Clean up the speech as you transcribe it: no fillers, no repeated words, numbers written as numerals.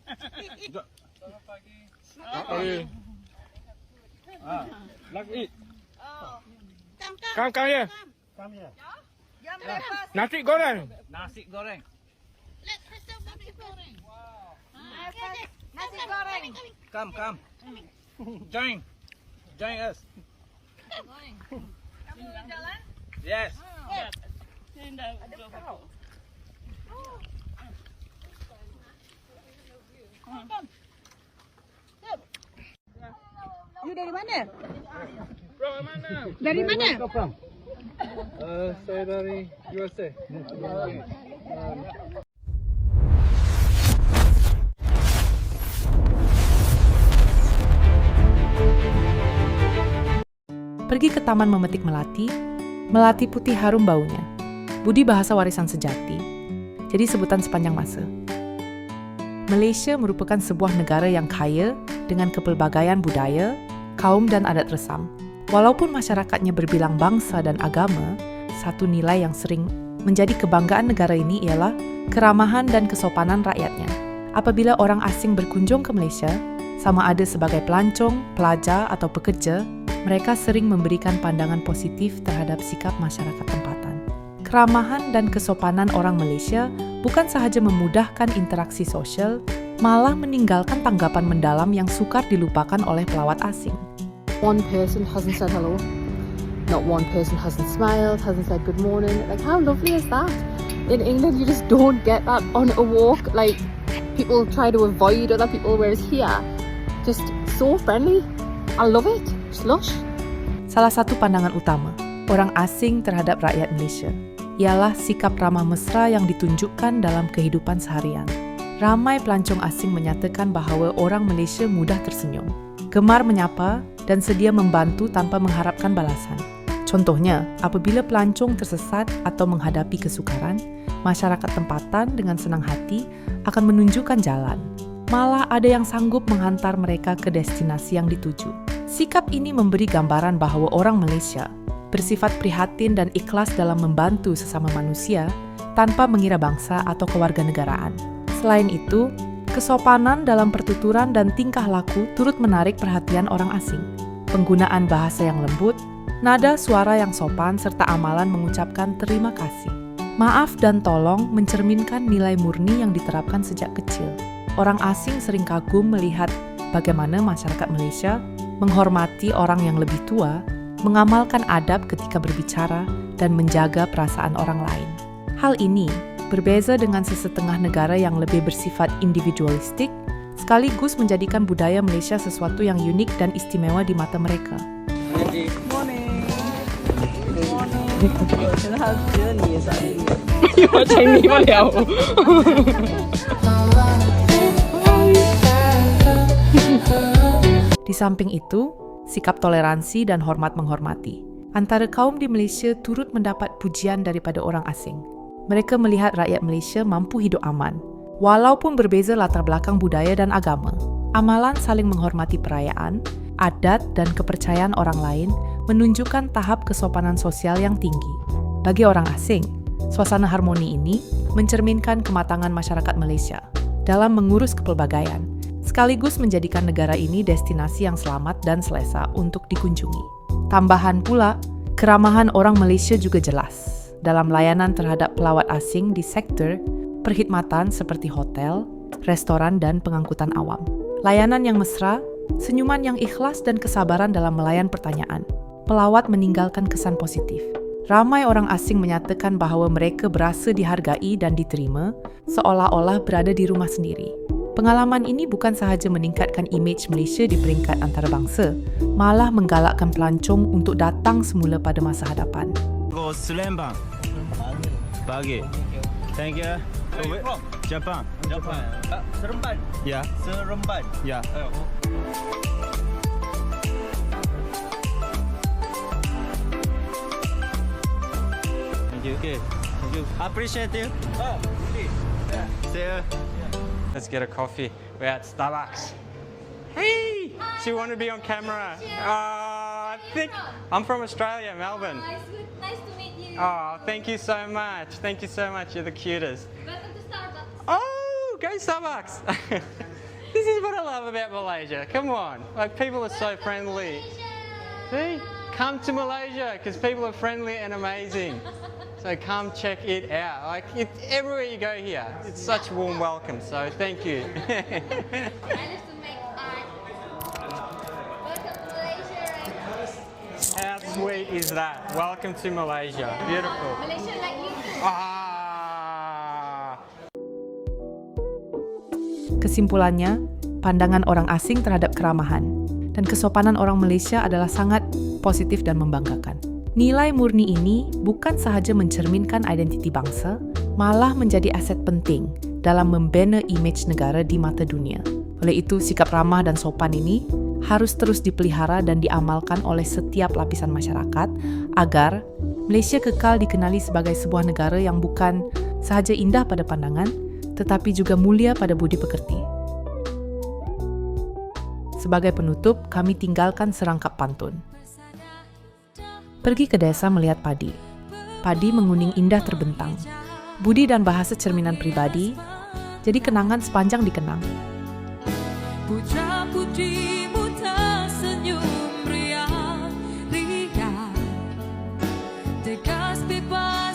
Selamat pagi. Lagi. Come here. Nasi goreng. Nasi goreng. Nasi goreng. Come. Join us. Kamu jalan? Yes. You dari mana? From mana? Dari mana? Saya dari USA. Pergi ke taman memetik melati, melati putih harum baunya. Budi bahasa warisan sejati, jadi sebutan sepanjang masa. Malaysia merupakan sebuah negara yang kaya dengan kepelbagaian budaya, kaum dan adat resam. Walaupun masyarakatnya berbilang bangsa dan agama, satu nilai yang sering menjadi kebanggaan negara ini ialah keramahan dan kesopanan rakyatnya. Apabila orang asing berkunjung ke Malaysia, sama ada sebagai pelancong, pelajar atau pekerja, mereka sering memberikan pandangan positif terhadap sikap masyarakat tempatan. Keramahan dan kesopanan orang Malaysia bukan sahaja memudahkan interaksi sosial, malah meninggalkan tanggapan mendalam yang sukar dilupakan oleh pelawat asing. One person hasn't said hello. Not one person hasn't smiled, hasn't said good morning. Like, how lovely is that? In England, you just don't get that on a walk. Like, people try to avoid other people, whereas here, just so friendly. I love it. Just lush. Salah satu pandangan utama orang asing terhadap rakyat Malaysia ialah sikap ramah mesra yang ditunjukkan dalam kehidupan seharian. Ramai pelancong asing menyatakan bahawa orang Malaysia mudah tersenyum, gemar menyapa dan sedia membantu tanpa mengharapkan balasan. Contohnya, apabila pelancong tersesat atau menghadapi kesukaran, masyarakat tempatan dengan senang hati akan menunjukkan jalan. Malah ada yang sanggup menghantar mereka ke destinasi yang dituju. Sikap ini memberi gambaran bahawa orang Malaysia bersifat prihatin dan ikhlas dalam membantu sesama manusia tanpa mengira bangsa atau kewarganegaraan. Selain itu, kesopanan dalam pertuturan dan tingkah laku turut menarik perhatian orang asing. Penggunaan bahasa yang lembut, nada suara yang sopan serta amalan mengucapkan terima kasih. Maaf dan tolong mencerminkan nilai murni yang diterapkan sejak kecil. Orang asing sering kagum melihat bagaimana masyarakat Malaysia menghormati orang yang lebih tua, mengamalkan adab ketika berbicara, dan menjaga perasaan orang lain. Hal ini berbeza dengan sesetengah negara yang lebih bersifat individualistik, sekaligus menjadikan budaya Malaysia sesuatu yang unik dan istimewa di mata mereka. Di samping itu, sikap toleransi dan hormat menghormati antara kaum di Malaysia turut mendapat pujian daripada orang asing. Mereka melihat rakyat Malaysia mampu hidup aman, walaupun berbeza latar belakang budaya dan agama. Amalan saling menghormati perayaan, adat dan kepercayaan orang lain menunjukkan tahap kesopanan sosial yang tinggi. Bagi orang asing, suasana harmoni ini mencerminkan kematangan masyarakat Malaysia dalam mengurus kepelbagaian, sekaligus menjadikan negara ini destinasi yang selamat dan selesa untuk dikunjungi. Tambahan pula, keramahan orang Malaysia juga jelas dalam layanan terhadap pelawat asing di sektor perkhidmatan seperti hotel, restoran, dan pengangkutan awam. Layanan yang mesra, senyuman yang ikhlas, dan kesabaran dalam melayan pertanyaan. Pelawat meninggalkan kesan positif. Ramai orang asing menyatakan bahawa mereka berasa dihargai dan diterima, seolah-olah berada di rumah sendiri. Pengalaman ini bukan sahaja meningkatkan imej Malaysia di peringkat antarabangsa, malah menggalakkan pelancong untuk datang semula pada masa hadapan. Go Selembang. Pagi. Thank you. Where from? Japan. Japan. Seremban. Ya. Seremban. Ya. Thank you. Okay. Thank you. Appreciate you. Oh, okay. See you. Let's get a coffee. We're at Starbucks. Hey! She wanted to be on camera. I think I'm from Australia, Melbourne. Nice to meet you. Oh, thank you so much. Thank you so much. You're the cutest. Welcome to Starbucks. Oh, go Starbucks. This is what I love about Malaysia. Come on, like people are so friendly. See, come to Malaysia because people are friendly and amazing. So come check it out. Like everywhere you go here, it's such a warm welcome. So thank you. I used to make art. Welcome to Malaysia, right? How sweet is that? Welcome to Malaysia. Beautiful. Malaysia like you too. Ah. Kesimpulannya, pandangan orang asing terhadap keramahan dan kesopanan orang Malaysia adalah sangat positif dan membanggakan. Nilai murni ini bukan sahaja mencerminkan identiti bangsa, malah menjadi aset penting dalam membina imej negara di mata dunia. Oleh itu, sikap ramah dan sopan ini harus terus dipelihara dan diamalkan oleh setiap lapisan masyarakat agar Malaysia kekal dikenali sebagai sebuah negara yang bukan sahaja indah pada pandangan, tetapi juga mulia pada budi pekerti. Sebagai penutup, kami tinggalkan serangkap pantun. Pergi ke desa melihat padi. Padi menguning indah terbentang. Budi dan bahasa cerminan pribadi, jadi kenangan sepanjang dikenang. Putra-putrimu tersenyum riang-riang, tegas bebas